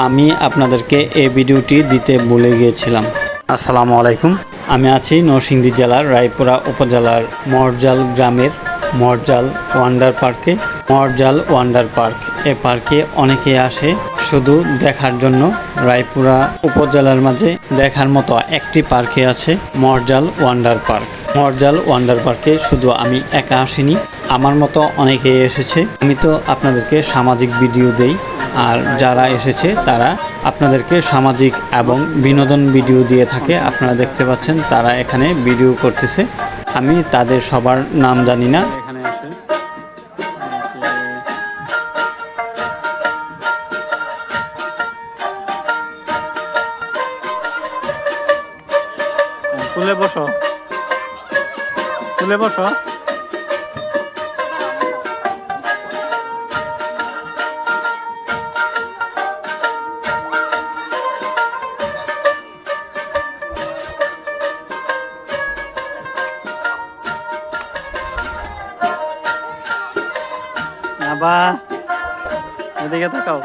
আমি আপনাদেরকে এই ভিডিওটি দিতে ভুলে গিয়েছিলাম। আসসালামু আলাইকুম। আমি আছি নরসিংদী জেলার রায়পুরা উপজেলার মরজাল গ্রামের মরজাল ওয়ান্ডার পার্কে। মরজাল ওয়ান্ডার পার্ক, এ পার্কে অনেকে আসে শুধু দেখার জন্য। রায়পুরা উপজেলার মাঝে দেখার মতো একটি পার্কে আছে Morjal wonder park. Morjal wonder পার্কে শুধু আমি একা আসিনি, আমার মতো অনেকেই এসেছে। আমি তো আপনাদেরকে সামাজিক ভিডিও দেই, আর যারা এসেছে তারা আপনাদেরকে সামাজিক এবং বিনোদন ভিডিও দিয়ে থাকে। আপনারা দেখতে পাচ্ছেন তারা এখানে ভিডিও করতেছে। আমি তাদের সবার নাম জানি না। এখানে আসে তুলে বসো, তুলে বসো। বাবা এদিকে তাকাও।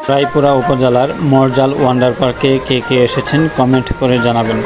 রায়পুরা উপজেলার মরজাল ওয়ান্ডার পার্কে কে কে এসেছেন কমেন্ট করে জানাবেন।